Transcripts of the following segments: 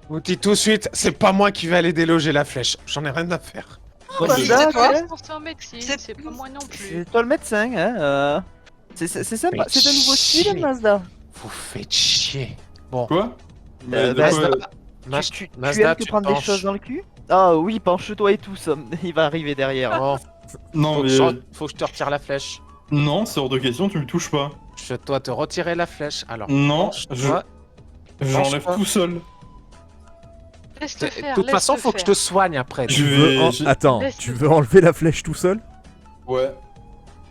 vous dis tout de suite, c'est pas moi qui vais aller déloger la flèche. J'en ai rien à faire. Bah, Bah, si, là, c'est toi. ouais. Pour un médecin, C'est- c'est pas moi non plus. C'est toi le médecin, hein. C'est sympa, Mais c'est un nouveau style, chier. Mazda. Vous faites chier. Bon, Quoi? Euh, De Mazda, quoi Tu Mazda, aimes te tu prendre des penches. choses dans le cul? Ah oui, penche-toi et tout, ça. Il va arriver derrière. Bon, Non, faut, mais. faut que je te retire la flèche. Non, c'est hors de question, tu me touches pas. Je dois te retirer la flèche. Alors, Non, penche-toi. j'enlève Penche-toi. tout seul. Laisse-le De faire. toute façon, laisse-le faut que je te faire. soigne après. Je Tu vais- veux j'ai- Attends, Laisse-le tu veux enlever la flèche tout seul? Ouais.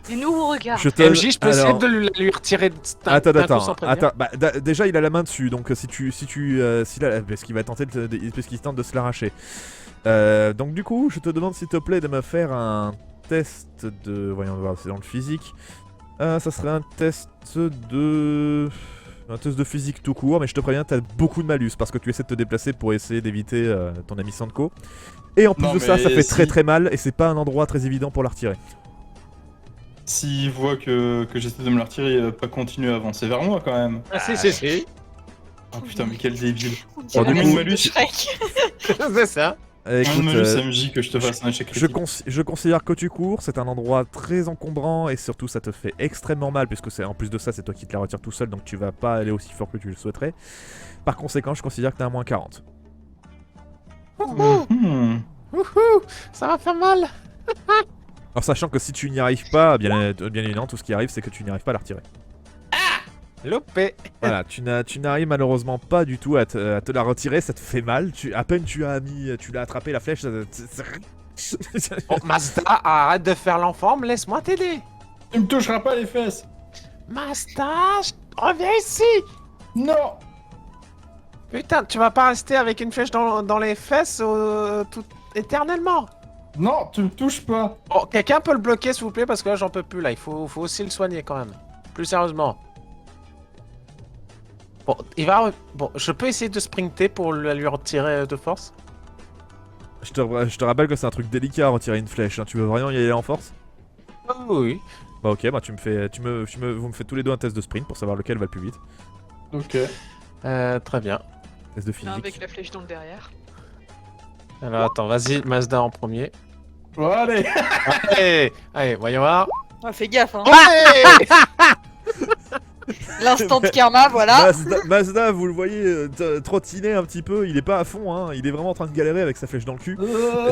Et nous, on regarde. Je te... MJ, je peux essayer Alors, de lui retirer. Attends, d'un coup sans attends, prévenir. attends. Bah, déjà, il a la main dessus, donc parce qu'il va tenter parce qu'il tente de se l'arracher. Donc du coup, je te demande s'il te plaît de me faire un test de... Voyons voir, c'est dans le physique. Ça serait un test de... Un test de physique tout court, mais je te préviens, t'as beaucoup de malus parce que tu essaies de te déplacer pour essayer d'éviter ton ami Sandko. Et en plus Non, de ça, mais ça fait si- très très mal et c'est pas un endroit très évident pour la retirer. S'il voit que j'essaie de me la retirer, il va pas continuer à avancer vers moi quand même. Ah, si. Oh putain, mais quel débile. On Oh, dirait du la coup, musique de malus. Shrek. C'est ça. Écoute, Écoute, MJ que je te fasse un échec critique. je considère que tu cours, c'est un endroit très encombrant et surtout ça te fait extrêmement mal puisque en plus de ça c'est toi qui te la retires tout seul donc tu vas pas aller aussi fort que tu le souhaiterais. Par conséquent je considère que t'as un moins 40. Hmm. Wouhou, ça va faire mal. Alors sachant que si tu n'y arrives pas, bien évidemment tout ce qui arrive c'est que tu n'y arrives pas à la retirer. Loupé. Voilà, tu n'arrives malheureusement pas du tout à te la retirer, ça te fait mal. À peine tu l'as attrapé la flèche, Bon, Mazda, arrête de faire l'enfant, laisse-moi t'aider. Tu me toucheras pas les fesses. Mazda, reviens ici. Non. Putain, tu vas pas rester avec une flèche dans les fesses tout éternellement. Non, tu me touches pas. Bon, quelqu'un peut le bloquer s'il vous plaît parce que là j'en peux plus là, il faut aussi le soigner quand même. Plus sérieusement. Bon, bon, je peux essayer de sprinter pour lui retirer de force. je te rappelle que c'est un truc délicat à retirer une flèche, hein. Tu veux vraiment y aller en force? Oui. Bah ok, bah vous me faites tous les deux un test de sprint pour savoir lequel va le plus vite. Ok. Très bien. Test de Avec physique. la flèche dans le derrière. Alors attends, vas-y, Mazda en premier. Bon, allez. Allez, voyons voir. Ouais, fais gaffe, hein. Ouais. L'instant de karma, voilà. Mazda, vous le voyez trottiner un petit peu, il est pas à fond, hein. Il est vraiment en train de galérer avec sa flèche dans le cul.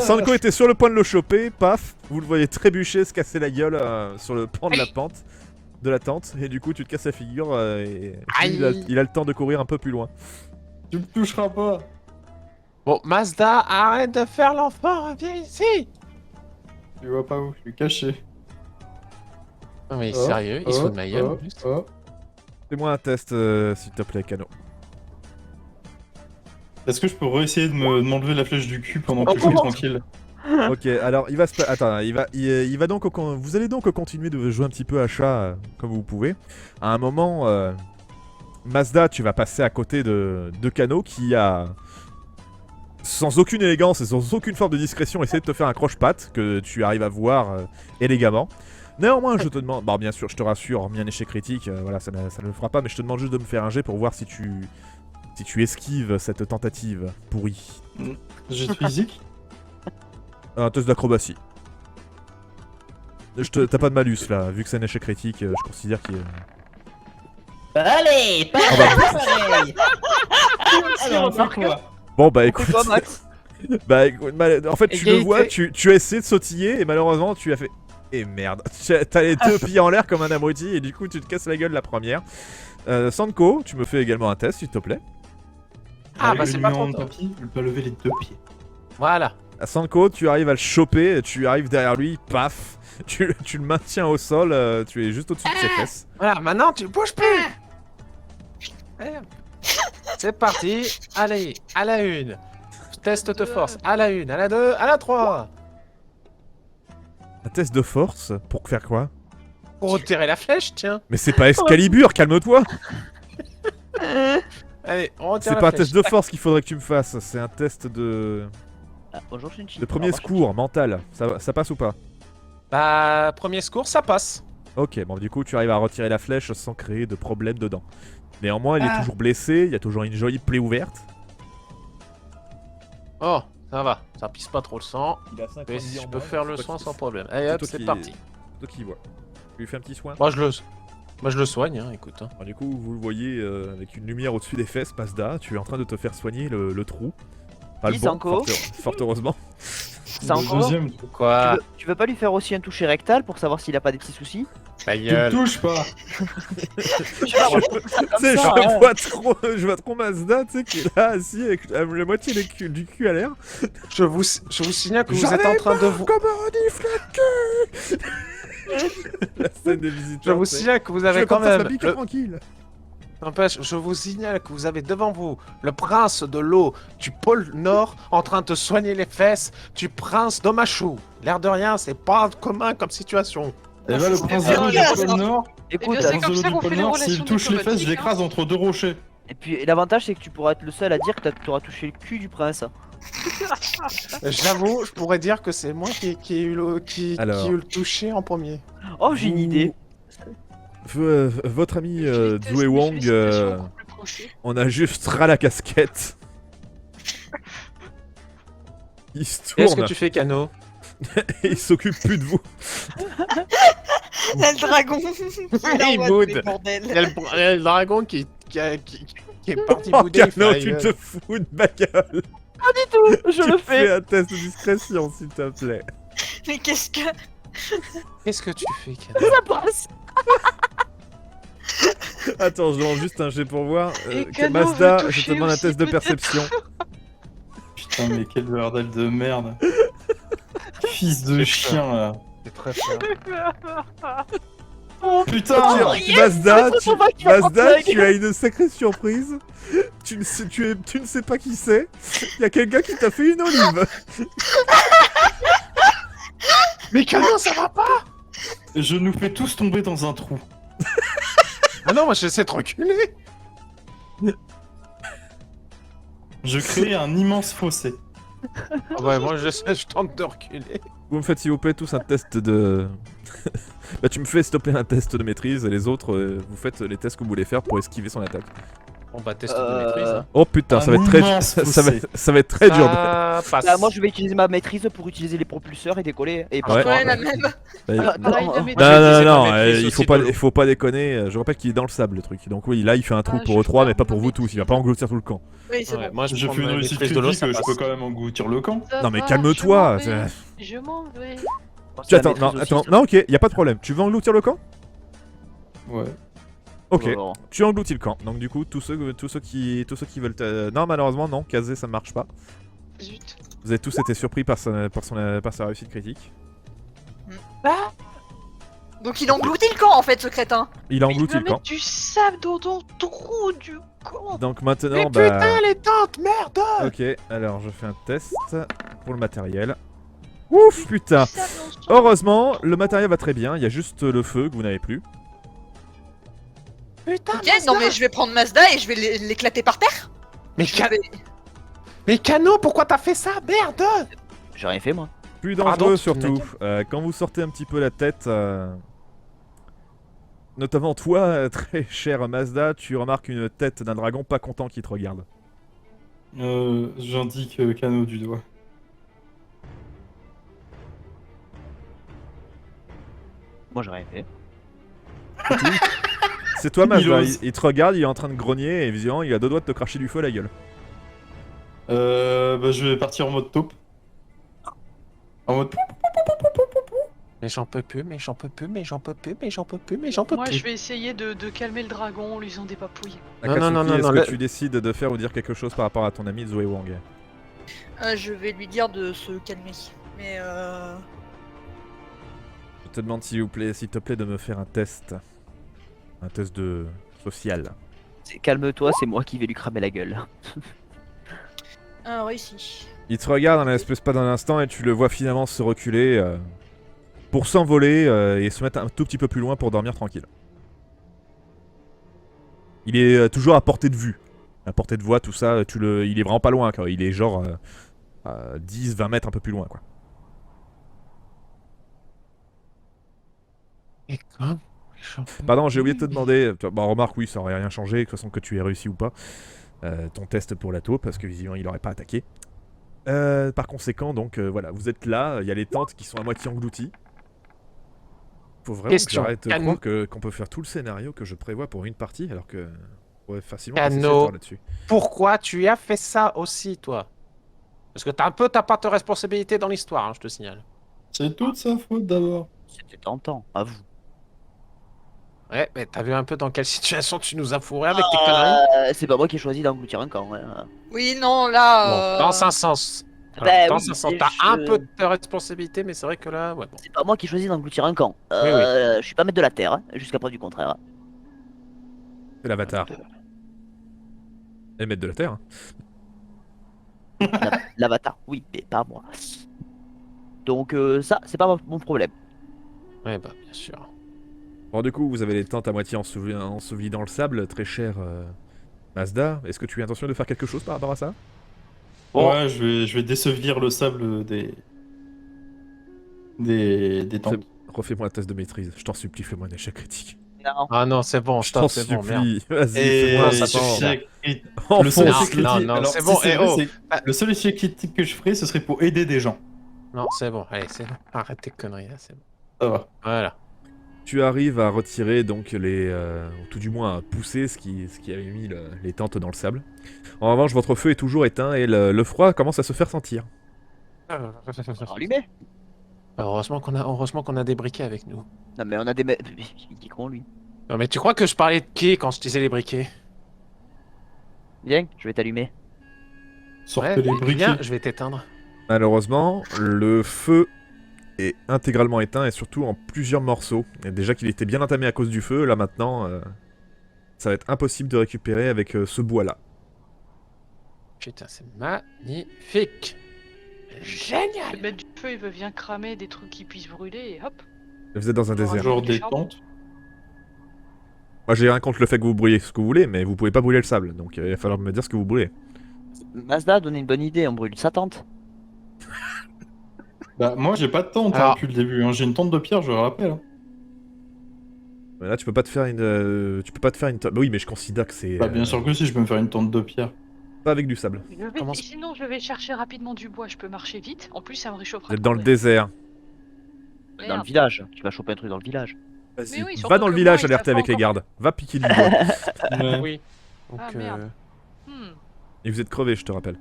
Sandko était sur le point de le choper, paf, vous le voyez trébucher, se casser la gueule sur le pan de la pente, de la tente, et du coup tu te casses la figure et Aïe. il a le temps de courir un peu plus loin. Tu me toucheras pas. Bon, Mazda, arrête de faire l'enfant, reviens ici. Tu vois pas où, je suis caché. Non mais Oh, sérieux, il se fout de ma gueule en plus. oh. Fais-moi un test s'il te plaît, Kano. Est-ce que je peux réessayer de m'enlever la flèche du cul pendant que je suis tranquille? Ok, alors il va se... Attends, il va donc... Vous allez donc continuer de jouer un petit peu à chat comme vous pouvez. À un moment, Mazda, tu vas passer à côté de Kano qui a... Sans aucune élégance et sans aucune forme de discrétion, essayer de te faire un croche-patte que tu arrives à voir élégamment. Néanmoins, je te demande... Bon, bien sûr, je te rassure, hormis un échec critique, voilà, ça ne le fera pas, mais je te demande juste de me faire un jet pour voir si tu esquives cette tentative pourrie. J'ai de physique. Un test d'acrobatie. T'as pas de malus là, vu que c'est un échec critique, je considère qu'il est... Allez, pas Ah bah, pareil. Alors, on va faire quoi? Bon bah écoute, Toi, Max. bah écoute, en fait tu le Égalité. vois, tu as essayé de sautiller et malheureusement tu as fait... Et merde, t'as les deux pieds en l'air comme un abruti et du coup tu te casses la gueule la première. Sandko, tu me fais également un test s'il te plaît. Ah bah c'est pas trop de tôt. tapis, je vais pas lever les deux pieds. Voilà. Sandko, tu arrives à le choper, tu arrives derrière lui, paf, tu le maintiens au sol, tu es juste au-dessus de ses fesses. Voilà, maintenant tu bouges plus. Allez, hop. C'est parti. Allez, à la une. Test de force. À la une, à la deux, à la trois. Un test de force, pour faire quoi? Pour retirer la flèche, tiens. Mais c'est pas Excalibur, calme-toi. Allez, on retire C'est la pas un flèche. test de force qu'il faudrait que tu me fasses, c'est un test de Ah, bonjour, Shinji. premier secours mental. Ça passe ou pas? Bah, premier secours, ça passe. Ok, bon du coup tu arrives à retirer la flèche sans créer de problème dedans. Néanmoins il est toujours blessé, il y a toujours une jolie plaie ouverte. Oh, ça va, ça pisse pas trop le sang. Il a 5 Mais si je peux faire le soin sans problème. Allez hop, c'est parti. Toi qui vois. Tu lui fais un petit soin. Moi je le soigne, hein, écoute. Hein. Alors, du coup, vous le voyez avec une lumière au-dessus des fesses, Mazda. Tu es en train de te faire soigner le trou. Pas le Oui, bon, Sanko. fort heureusement. Ça Le encore deuxième, Quoi? Tu veux pas lui faire aussi un toucher rectal pour savoir s'il a pas des petits soucis? Ta tu me gueule. touches pas. Tu sais, je vois trop Mazda, tu sais, qui est là, assis avec la moitié du cul à l'air. Je vous signale que vous êtes en train de vous... Comme un renifle de cul. La scène des visiteurs. Je vous c'est- signale que vous Je avez veux quand qu'on fasse même... ma pique le- tranquille. N'empêche, je vous signale que vous avez devant vous le prince de l'eau du pôle Nord en train de soigner les fesses du prince d'Omachu. L'air de rien, c'est pas commun comme situation. Et là, le prince de bien, l'eau du bien, pôle ça. Nord, Écoute, bien, c'est le comme prince de ça l'eau qu'on du fait pôle les Nord, relations s'il touche les fesses, je diplomatiques, l'écrase entre deux rochers. et puis l'avantage c'est que tu pourras être le seul à dire que t'auras touché le cul du prince. J'avoue, je pourrais dire que c'est moi qui ai eu Alors. qui ai eu le toucher en premier. Oh, j'ai une idée. Votre ami Je déteste Zoé les Wong, félicitations encore plus proches. on a juste ras la casquette. Il se Qu'est-ce que tourne tu fais, Kano? et il s'occupe plus de vous. Là, le dragon. Il en mode, boude. mais bordel. Il y a le dragon qui est parti Oh bouder. il fait Cano, la tu gueule. te fous de ma gueule. Je Tu le fais fais. un test de discrétion s'il te plaît. Mais qu'est-ce que. Qu'est-ce que tu fais, Kano? Ça passe. Attends, je demande juste un jet pour voir. Et Que Kano Mazda, veut je te toucher demande un aussi, test de peut-être. perception. Putain, mais quel bordel de merde. Fils de chien, là. C'est très fort. Putain Mazda, c'est ton bac qui va prendre Mazda, la tu as une sacrée surprise. Tu ne sais pas qui c'est. Il y a quelqu'un qui t'a fait une olive. Mais Kano, ça va pas? Je nous fais tous tomber dans un trou. Ah non, moi j'essaie de reculer. Je crée un immense fossé. Ah ouais, moi je tente de reculer. Vous me faites s'il vous plaît tous un test de... Bah tu me fais s'il te plaît un test de maîtrise et les autres vous faites les tests que vous voulez faire pour esquiver son attaque. On va tester de maîtrise. Hein. Oh putain, ça va être très immense fossé. ça va être très dur. Ça passe. Bah, moi je vais utiliser ma maîtrise pour utiliser les propulseurs et décoller. Et Ouais. Ouais, la même. Bah, Ah, Pareil, non, la non. maîtrise. Moi, je vais utiliser non, ma maîtrise il aussi faut de pas, l'eau. il faut pas déconner. Je rappelle qu'il est dans le sable le truc. Donc oui, là il fait un trou Ah, pour je eux trois, vais mais pas pour faire vous ma tous. Il va pas engloutir tout le camp. Oui, c'est Ouais, bon. moi Je prends fais une ma réussite maîtrise de l'eau, critique, ça je passe. peux quand même engloutir le camp. Ça Non mais va, calme-toi. Je m'en vais. Tu attends, non, attends, non, ok, y a pas de problème. Tu veux engloutir le camp? Ouais. Ok, Oh. tu engloutis le camp. Donc du coup, tous ceux qui veulent... Non, malheureusement, non, Kazé, ça marche pas. Zut. Vous avez tous été surpris par sa réussite critique. Donc il engloutit le camp en fait, ce crétin. Il a Mais il englouti va le camp. mettre du sable dans ton trou du camp. Donc Mais maintenant, bah... putain, les tentes, merde! Ok, alors je fais un test pour le matériel. Ouf, putain. Du sable dans son- Heureusement, le matériel va très bien. Il y a juste le feu que vous n'avez plus. Putain, Ok, non mais je vais prendre Mazda et je vais l'éclater par terre. Mais, Je vais- mais Kano, pourquoi t'as fait ça, merde? J'ai rien fait moi. Plus Pardon, dangereux tu te surtout, quand vous sortez un petit peu la tête, notamment toi, très cher Mazda, tu remarques une tête d'un dragon pas content qui te regarde. J'indique Kano du doigt. Moi j'ai rien fait. C'est toi Il Mazda, ose. il te regarde, il est en train de grogner et visiblement il a deux doigts de te cracher du feu à la gueule. Bah je vais partir en mode taupe. En mode... Mais j'en peux plus, mais j'en peux plus, mais j'en peux plus, mais j'en peux plus, mais j'en peux Moi, plus. je vais essayer de calmer le dragon en lui faisant des papouilles. Non, non, non, Akatsuki, non, est-ce non, que le- tu décides de faire ou dire quelque chose par rapport à ton ami Zoé Wang? Je vais lui dire de se calmer. Mais Je te demande s'il te plaît de me faire un test. Un test de social. Calme-toi, c'est moi qui vais lui cramer la gueule. réussi. Il te regarde dans l'espace pas d'un instant et tu le vois finalement se reculer pour s'envoler et se mettre un tout petit peu plus loin pour dormir tranquille. Il est toujours à portée de vue, à portée de voix, tout ça. Il est vraiment pas loin, quoi. Il est genre 10-20 mètres un peu plus loin, quoi. Et comme Pardon, j'ai oublié de te demander. Bah, remarque, oui, ça aurait rien changé, de toute façon que tu aies réussi ou pas. Ton test pour la taupe, parce que visiblement il aurait pas attaqué. Par conséquent, donc voilà, vous êtes là, il y a les tentes qui sont à moitié englouties. Faut vraiment que Question, j'arrête de Can- croire qu'on peut faire tout le scénario que je prévois pour une partie, alors que on pourrait facilement passer 7 Cano. heures là-dessus. Pourquoi tu as fait ça aussi, toi? Parce que t'as un peu ta part de responsabilité dans l'histoire, hein, je te signale. C'est toute sa faute d'abord. C'était tentant, à vous. Ouais, mais t'as vu un peu dans quelle situation tu nous as fourré avec tes conneries? C'est pas moi qui ai choisi d'engloutir un camp. Hein. Oui, non, Bon, là. dans un sens. Bah Dans oui, un sens, et t'as un je- peu de responsabilité, mais c'est vrai que là, ouais, bon. C'est pas moi qui ai choisi d'engloutir un camp. Oui, Je suis pas maître de la terre, hein, jusqu'à preuve du contraire. C'est l'avatar. Et maître de la Terre. Hein. L'avatar, oui, mais pas moi. Donc ça, c'est pas mon problème. Ouais, bah, bien sûr. Bon, du coup, vous avez les tentes à moitié ensevelies dans le sable, très cher Mazda. Est-ce que tu as intention de faire quelque chose par rapport à ça? Bon. Ouais, je vais désevelir le sable des tentes. Refais-moi un test de maîtrise, je t'en supplie, fais-moi un échec critique. Non. Ah non, c'est bon, Je t'en stop, c'est bon, merde. supplie, vas-y, Et fais-moi un ça effort. suffit. le seul Non, échec critique, non, non, alors, c'est si bon, c'est eh vrai, oh. le seul échec critique que je ferai, ce serait pour aider des gens. Non, c'est bon, allez, c'est bon. Arrête tes conneries, là, c'est bon. Ça va. Voilà. Tu arrives à retirer donc ou tout du moins à pousser ce qui avait mis les tentes dans le sable. En revanche, votre feu est toujours éteint et le froid commence à se faire sentir. Allumé. Heureusement qu'on a des briquets avec nous. Non mais on a des... Il dit con lui. Non, mais tu crois que je parlais de qui quand je disais les briquets? Viens, je vais t'allumer. Sortez les mais briquets. viens, je vais t'éteindre. Malheureusement, le feu est intégralement éteint et surtout en plusieurs morceaux. Et déjà qu'il était bien entamé à cause du feu, là maintenant, ça va être impossible de récupérer avec ce bois-là. Putain, c'est magnifique. Le Génial. maître du feu, il veut bien cramer des trucs qui puissent brûler et hop. Vous êtes dans un désert. Genre Du des charbon. tentes. Moi j'ai rien contre le fait que vous brûliez ce que vous voulez, mais vous pouvez pas brûler le sable, donc il va falloir me dire ce que vous brûlez. Mazda a donné une bonne idée, on brûle sa tente. Bah, moi, j'ai pas de tente Alors- depuis le début. Hein. J'ai une tente de pierre, je le rappelle. Hein. Mais là tu peux pas te faire une... tu peux pas te faire une... Bah oui, mais je considère que c'est... Bah, bien sûr que si, je peux me faire une tente de pierre. Pas avec du sable. Je vais- Comment- Sinon, je vais chercher rapidement du bois, je peux marcher vite. En plus, ça me réchauffera. Vous êtes dans le ouais. désert. Dans le Merde. village, tu vas choper un truc dans le village. Vas-y, oui, surtout va dans le que village moi, il alerter a pas avec les encore- gardes. Va piquer du bois. Ouais. Oui. Donc, Ah, merde. Hmm. Et vous êtes crevés, je te rappelle.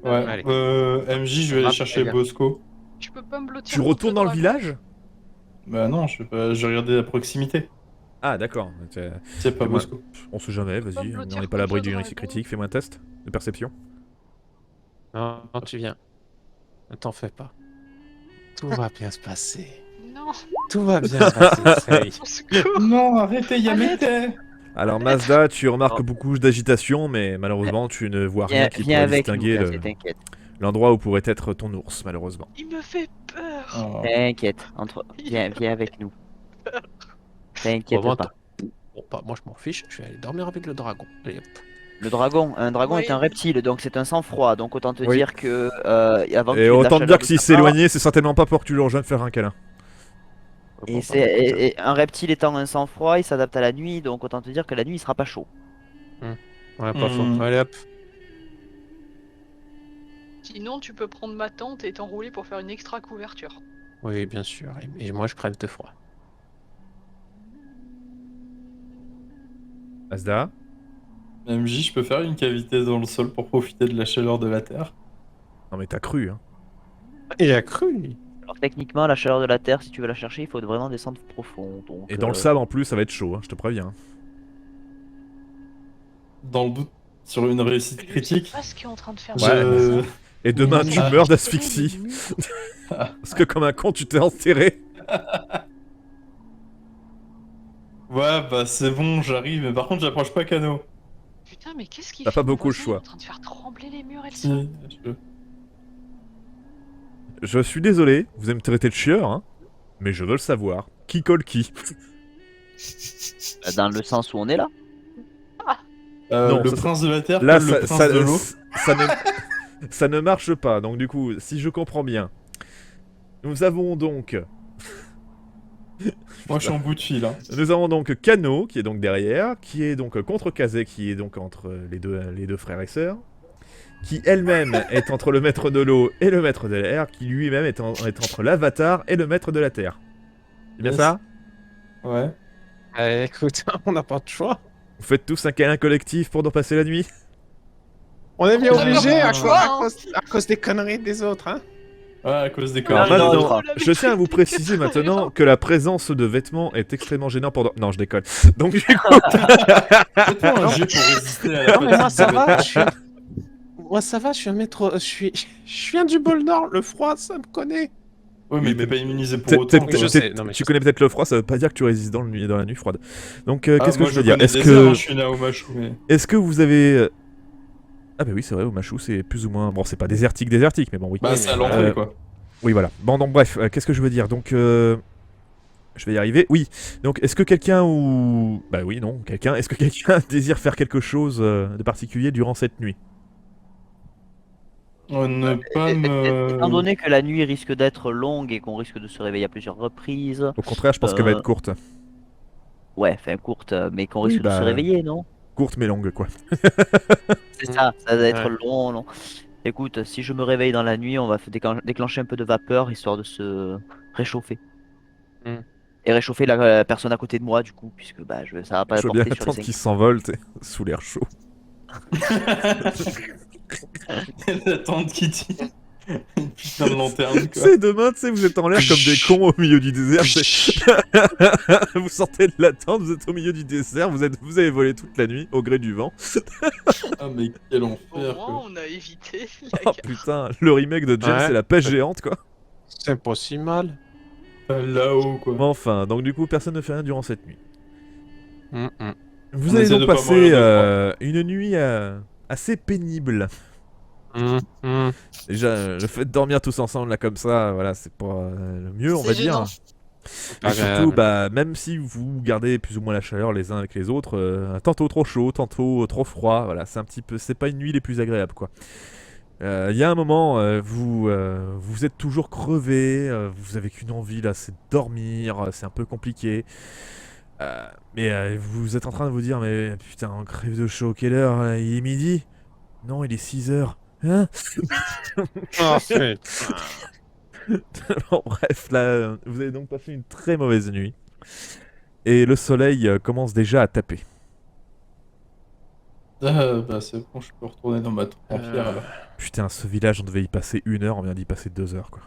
Ouais. Allez. MJ, je vais aller Ah, chercher bien. Bosco. Tu peux pas me blottir. Tu contre retournes dans le dragon. village? Bah non, je sais pas, j'ai regardé à proximité. Ah d'accord. C'est pas Moi- Bosco. On sait jamais, Pas vas-y. me On blottir n'est pas à l'abri contre le d'une réussite dragon. critique. Fais-moi un test de perception. Non, non, tu viens. Ne t'en fais pas. Tout va bien se passer. Non, Tout va bien se passer, Sey. au secours. Non, arrêtez, y'a mes têtes. Alors Mazda, tu remarques Oh. beaucoup d'agitation, mais malheureusement tu ne vois rien qui Viens pourrait avec nous, distinguer Cassé, t'inquiète. l'endroit où pourrait être ton ours, malheureusement. Il me fait peur. Oh. T'inquiète, viens avec nous. T'inquiète Bon, pas. Bon, bah, moi je m'en fiche, je vais aller dormir avec le dragon. Allez, hop. Le dragon, un dragon Oui. est un reptile, donc c'est un sang-froid. Donc autant te Oui. dire que avant que tu Et aies de la autant te chaleur dire de que s'il ta s'est part, éloigné, c'est certainement pas pour que tu le rejoignes faire un câlin. Et, et un reptile étant un sang-froid, il s'adapte à la nuit, donc autant te dire que la nuit il sera pas chaud. Ouais, pas Hmm. faux. Allez hop. Sinon, tu peux prendre ma tente et t'enrouler pour faire une extra couverture. Oui, bien sûr. Et moi je crève de froid. Mazda, MJ, je peux faire une cavité dans le sol pour profiter de la chaleur de la terre. non mais t'as cru, hein. Il a cru, lui. Alors techniquement, la chaleur de la terre, si tu veux la chercher, il faut vraiment descendre profond. Donc, Et dans le sable en plus, ça va être chaud, hein, je te préviens. Dans le doute, sur une réussite Je sais critique. pas ce qu'il est en train de faire. Ouais. Je... Et demain tu Ah. meurs d'asphyxie. Parce que comme un con, tu t'es enterré. Ouais, bah c'est bon, j'arrive, mais par contre, j'approche pas Cano. Putain, mais qu'est-ce qu'il T'as fait pas mon beaucoup le voisin choix. Il est en train de faire trembler les murs et le sol. Si, je- Je suis désolé, vous allez me traiter de chieur, hein. Mais je veux le savoir. Qui colle qui? dans le sens où on est là. Non, le ça- prince de la terre, Là, colle le ça, prince de l'eau. ça ne, ça ne marche pas. Donc du coup, si je comprends bien, nous avons donc... Moi, je suis en bout de fil. Hein. Nous avons donc Kano, qui est donc derrière, qui est donc contre Kazé, qui est donc entre les deux frères et sœurs. qui elle-même est entre le maître de l'eau et le maître de l'air, qui lui-même est entre l'avatar et le maître de la terre. C'est bien Yes. ça? Ouais. Écoute, on n'a pas de choix. Vous faites tous un câlin collectif pour nous passer la nuit? On est bien On a obligé pas à, le choix, à cause des conneries des autres, hein. Ouais, à cause des Ah, corps. non, Maintenant, non, je tiens à vous préciser maintenant que la présence de vêtements est extrêmement gênante pendant... Non, je déconne. Donc du coup, Faites-moi un jet pour résister à la Non, mais moi, fatigue ça des va, vêtements. Moi, ça va, je suis un maître... Je viens du pôle Nord, le froid, ça me connaît. Ouais, mais Oui, t'es mais- pas immunisé pour autant. quoi. je sais, non, mais tu je connais peut-être le froid, ça veut pas dire que tu résistes dans la nuit froide. Donc Ah, qu'est-ce que moi, je veux dire? connais Est-ce le désert, que... hein, je suis né à Omashu, mais... Est-ce que vous avez... Ah bah oui, c'est vrai, Omashu, c'est plus ou moins... Bon, c'est pas désertique, mais bon, oui. Bah, c'est à l'entrée, quoi. Oui, voilà. Bon, donc bref, qu'est-ce que je veux dire? Donc, je vais y arriver. Oui, donc est-ce que quelqu'un ou... Bah oui, non, quelqu'un... Est-ce que quelqu'un désire faire quelque chose de particulier durant cette nuit? Ne pas Étant me... donné que la nuit risque d'être longue et qu'on risque de se réveiller à plusieurs reprises, Au contraire, je pense qu'elle va être courte. ouais, enfin courte, mais qu'on Oui, risque de bah, se réveiller, non? Courte mais longue, quoi. C'est ça va être Ouais. long, non? Écoute, si je me réveille dans la nuit, on va déclencher un peu de vapeur histoire de se réchauffer. Hmm. Et réchauffer la personne à côté de moi, du coup, puisque bah, ça va pas Je veux bien porter sur les attendre 5. qu'il s'envole, tu sais, sous l'air chaud. La tente qui tire. Une putain de lanterne, quoi. C'est demain, tu sais, vous êtes en l'air comme des cons au milieu du désert. Vous sortez de la tente, vous êtes au milieu du désert, vous avez volé toute la nuit au gré du vent. Ah, mais quel Au enfer, moins, quoi. on a évité la Oh guerre. putain, le remake de James, Ouais. c'est la pêche géante, quoi. C'est pas si mal. Là-haut, quoi. Enfin, donc du coup, personne ne fait rien durant cette nuit. Hum, hum. Vous On allez essaie donc de pas passer mourir de une nuit assez pénible. Hum, hum. Déjà, le fait de dormir tous ensemble là comme ça, voilà, c'est pas le mieux, on C'est va dire. gênant. Et surtout, bah, même si vous gardez plus ou moins la chaleur les uns avec les autres, tantôt trop chaud, tantôt trop froid, voilà, c'est un petit peu, c'est pas une nuit les plus agréables, quoi. Il y a un moment, vous êtes toujours crevé, vous avez qu'une envie là, c'est de dormir, c'est un peu compliqué. Mais vous êtes en train de vous dire, mais putain, on crève de chaud, quelle heure là? Il est midi? Non, il est 6h. Hein? Oh, putain. Bon, bref, là, vous avez donc passé une très mauvaise nuit. Et le soleil commence déjà à taper. Ah, bah, c'est bon, je peux retourner dans ma tour en pierre, alors. Putain, ce village, on devait y passer 1 heure, on vient d'y passer 2 heures, quoi.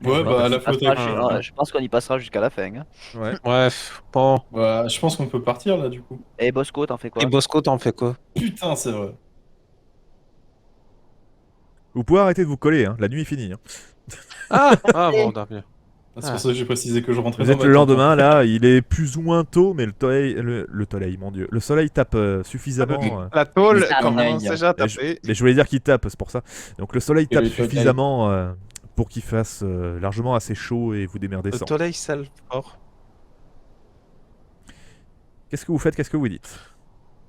Ouais, bah, à la faute avec... Je pense qu'on y passera jusqu'à la fin. Hein. Ouais. Bref, bon. Ouais, je pense qu'on peut partir, là, du coup. Et Bosco, t'en fais quoi? Et Bosco, t'en fais quoi? Putain, c'est vrai. Vous pouvez arrêter de vous coller, hein. La nuit est finie. Hein. Ah bon, bien. C'est pour ça que j'ai précisé que je rentrais Vous dans êtes ma le tente. lendemain, là, il est plus ou moins tôt, mais le soleil, mon dieu. Le soleil tape suffisamment. La tôle Mais ça commence neige. déjà à Mais je, taper. mais je voulais dire qu'il tape, c'est pour ça. Donc le soleil Et tape le soleil. suffisamment pour qu'il fasse largement assez chaud et vous démerdez Le sans. soleil sale fort. Qu'est-ce que vous faites? Qu'est-ce que vous dites?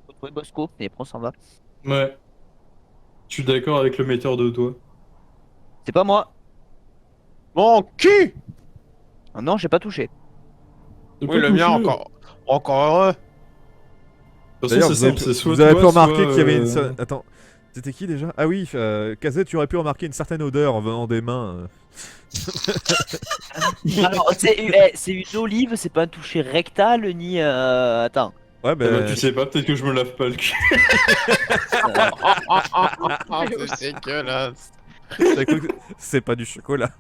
Faut trouver Bosco, et après on s'en va. Ouais. Je suis d'accord avec le metteur de doigts. C'est pas moi. Mon cul! Oh non, j'ai pas touché. De Oui, pas le mien toucher. encore heureux. De toute D'ailleurs, façon, vous c'est avez, simple, c'est soit vous avez pu toi, remarquer soit, qu'il y avait une... Attends, c'était qui déjà? Ah oui, Kazet, tu aurais pu remarquer une certaine odeur en venant des mains. Alors, c'est une olive, c'est pas un toucher rectal ni. Attends. Ouais, Eh ben, bah... tu sais pas, peut-être que je me lave pas le cul. C'est dégueulasse. c'est pas du chocolat.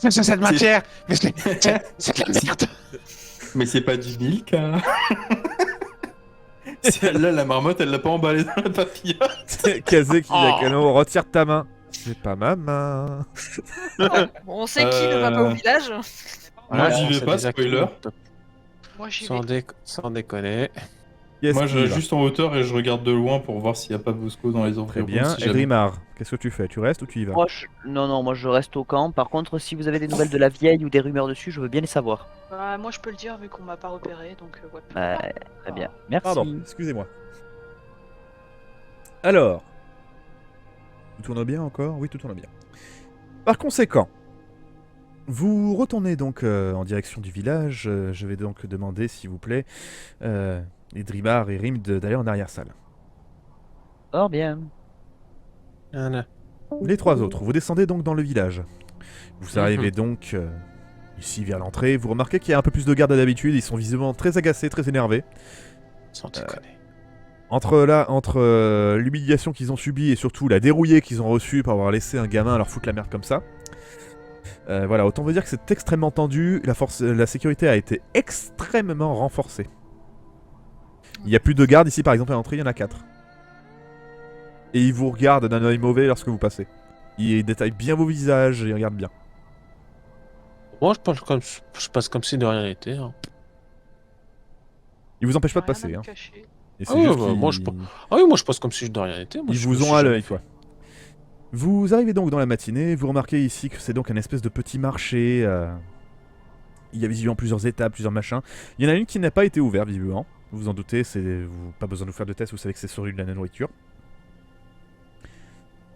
C'est cette matière! Mais c'est de la merde! Mais c'est pas du milk, hein. Celle-là, la marmotte, elle l'a pas emballée dans la papillote. Kazé qui dit à Oh. Kano, retire ta main. C'est pas ma main. On sait qui ne va pas au village. Moi, Ouais, j'y on vais sait pas, déjà spoiler. qui- Moi, j'y Sans, vais. sans déconner. Yes, Moi, qui je y reste va. juste en hauteur et je regarde de loin pour voir s'il y a pas Bosco dans les environs. Très bien. si jamais. Edrimar, qu'est-ce que tu fais? Tu restes ou tu y vas? Non, moi je reste au camp. Par contre, si vous avez des nouvelles de la vieille ou des rumeurs dessus, je veux bien les savoir. Bah, moi, je peux le dire vu qu'on m'a pas repéré, donc ouais. Très bien. Merci. Pardon, excusez-moi. Alors, tout tourne bien encore? Oui, tout tourne bien. Par conséquent, vous retournez donc en direction du village. Je vais donc demander, s'il vous plaît, Edrimar et Rim d'aller en arrière-salle. Fort bien. Voilà. Les 3 autres, vous descendez donc dans le village. Vous arrivez donc ici vers l'entrée. Vous remarquez qu'il y a un peu plus de gardes à d'habitude. Ils sont visiblement très agacés, très énervés. Sans déconner. Entre l'humiliation qu'ils ont subie et surtout la dérouillée qu'ils ont reçue pour avoir laissé un gamin leur foutre la merde comme ça. Voilà, autant vous dire que c'est extrêmement tendu. La sécurité a été extrêmement renforcée. Il n'y a plus de gardes ici, par exemple, à l'entrée, il y en a 4. Et ils vous regardent d'un œil mauvais lorsque vous passez. Ils détaillent bien vos visages, ils regardent bien. Moi, je passe comme si de rien n'était. Hein. Ils vous empêchent pas de Rien à passer. me hein. cacher. Et Ah c'est ouais, juste bah, qu'ils- moi, Ah oui, moi je passe comme si de rien n'était. Moi, ils je vous me ont suis à jamais l'œil, fait. quoi. Vous arrivez donc dans la matinée, vous remarquez ici que c'est donc un espèce de petit marché. Il y a visiblement plusieurs étapes, plusieurs machins. Il y en a une qui n'a pas été ouverte, visiblement. Vous vous en doutez, pas besoin de vous faire de test, vous savez que c'est sur de la nourriture.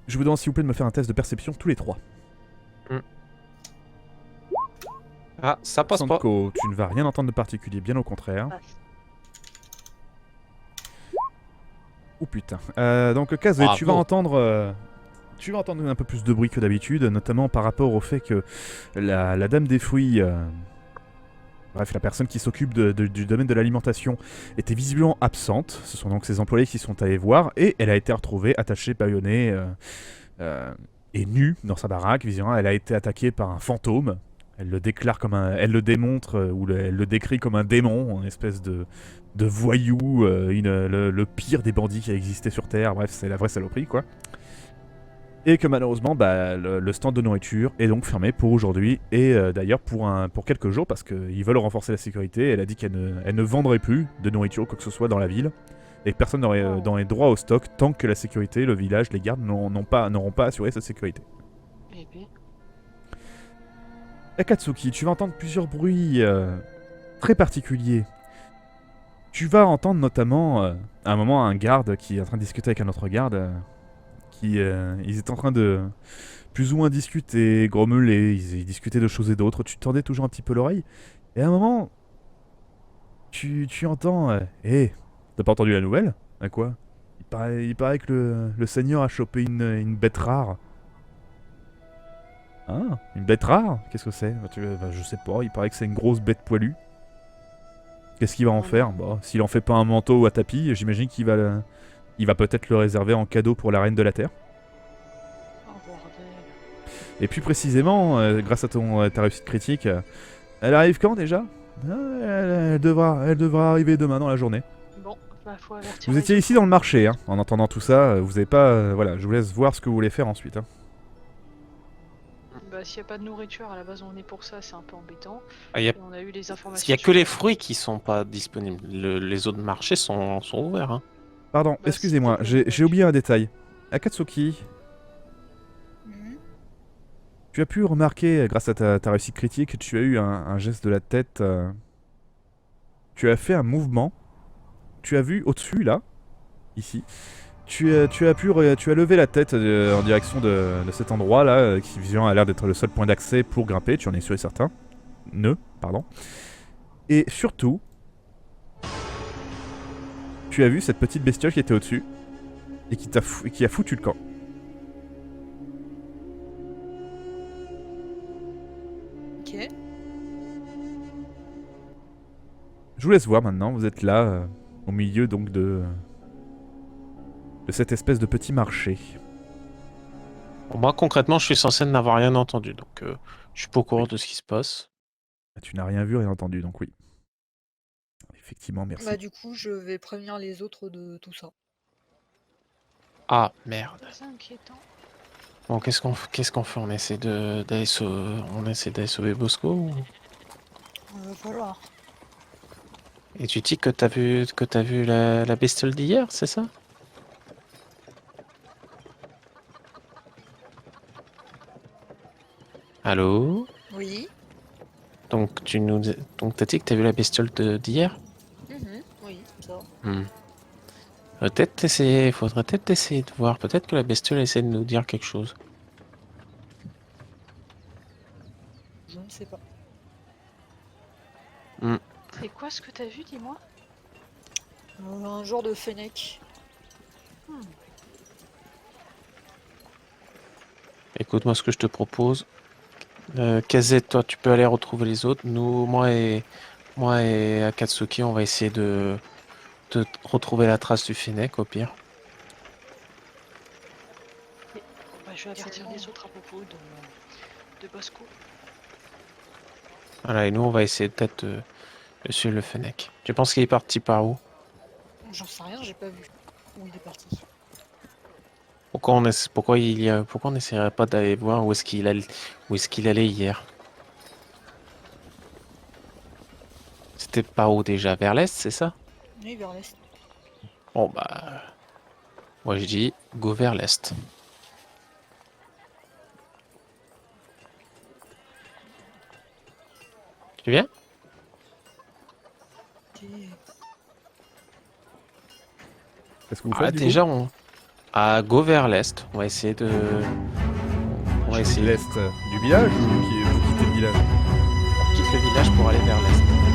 Je vous demande s'il vous plaît de me faire un test de perception tous les 3. Ah, ça passe pas. Sandko, tu ne vas rien entendre de particulier, bien au contraire. Passe. Oh putain. Donc Kazé, Bravo. tu vas entendre un peu plus de bruit que d'habitude, notamment par rapport au fait que la dame des fruits, bref, la personne qui s'occupe du domaine de l'alimentation, était visiblement absente. Ce sont donc ses employés qui sont allés voir, et elle a été retrouvée attachée, bâillonnée et nue dans sa baraque. Visiblement, elle a été attaquée par un fantôme. Elle le déclare comme elle le démontre, elle le décrit comme un démon, une espèce de voyou, le pire des bandits qui a existé sur Terre. Bref, c'est la vraie saloperie, quoi. Et que malheureusement, le stand de nourriture est donc fermé pour aujourd'hui, et d'ailleurs pour quelques jours, parce qu'ils veulent renforcer la sécurité. Elle a dit qu'elle ne vendrait plus de nourriture ou quoi que ce soit dans la ville, et que personne n'aurait droit au stock tant que la sécurité, le village, les gardes n'auront pas assuré sa sécurité. Eh bien. Akatsuki, tu vas entendre plusieurs bruits très particuliers. Tu vas entendre notamment à un moment un garde qui est en train de discuter avec un autre garde. Ils étaient en train de plus ou moins discuter, grommeler, ils discutaient de choses et d'autres. Tu tendais toujours un petit peu l'oreille. Et à un moment, tu entends Hé, t'as pas entendu la nouvelle? À quoi? Il paraît que le seigneur a chopé une bête rare. Ah, une bête rare? Qu'est-ce que c'est? Je sais pas, il paraît que c'est une grosse bête poilue. Qu'est-ce qu'il va en faire? Bah, s'il en fait pas un manteau ou un tapis, j'imagine qu'il va il va peut-être le réserver en cadeau pour la reine de la Terre. Oh bordel. Et plus précisément, grâce à ta réussite critique, elle arrive quand déjà? Elle devra arriver demain dans la journée. Bon, bah faut avertir. Vous les étiez autres. ici dans le marché, hein. En entendant tout ça, vous avez pas... voilà, je vous laisse voir ce que vous voulez faire ensuite. Hein. Bah s'il n'y a pas de nourriture, à la base on est pour ça, c'est un peu embêtant. Ah, y a... Et on a eu les informations. Il y a que les fruits qui sont pas disponibles. Les autres marchés sont ouverts. Hein. Pardon, Bah, excusez-moi, c'était j'ai oublié un détail. Akatsuki, Mhm. tu as pu remarquer, grâce à ta réussite critique, que tu as eu un geste de la tête. Tu as fait un mouvement. Tu as vu au-dessus, là, ici. Tu as levé la tête en direction de cet endroit-là, qui visiblement a l'air d'être le seul point d'accès pour grimper, tu en es sûr et certain. Pardon. Et surtout, tu as vu cette petite bestiole qui était au-dessus, et qui a foutu le camp. Ok. Je vous laisse voir maintenant, vous êtes là, au milieu donc de cette espèce de petit marché. Bon, moi, concrètement, je suis censé n'avoir rien entendu. Donc, je suis pas au courant de ce qui se passe. Tu n'as rien vu, rien entendu, donc oui. Effectivement, merci. Bah du coup, je vais prévenir les autres de tout ça. Ah, merde. C'est inquiétant. Bon, qu'est-ce qu'on fait? On essaie d'aller sauver Bosco Voilà. Et tu dis que t'as vu la bestiole d'hier, c'est ça? Allô? Oui. Donc t'as dit que t'as vu la bestiole d'hier? Oui, ça. Faudrait peut-être essayer de voir. Peut-être que la bestiole essaie de nous dire quelque chose. Je ne sais pas. C'est quoi ce que t'as vu, dis-moi? Un genre de fennec. Écoute, moi, ce que je te propose, Kazet, toi, tu peux aller retrouver les autres. Nous, moi et Akatsuki, on va essayer de retrouver la trace du Fennec, au pire. Bah, je vais avertir les autres à propos de Bosco. Voilà, et nous, on va essayer peut-être de suivre le Fennec. Tu penses qu'il est parti par où? J'en sais rien, j'ai pas vu où il est parti. Pourquoi on n'essaierait pas d'aller voir où est-ce qu'il allait hier? C'était par où déjà? Vers l'est, c'est ça? Oui, vers l'est. Bon, bah... Moi, je dis, go vers l'est. Tu viens? Qu'est-ce que vous Ah, faites du déjà, coup go vers l'est. On va essayer de... On va essayer L'est du village ou vous quittez le village? On quitte le village pour aller vers l'est.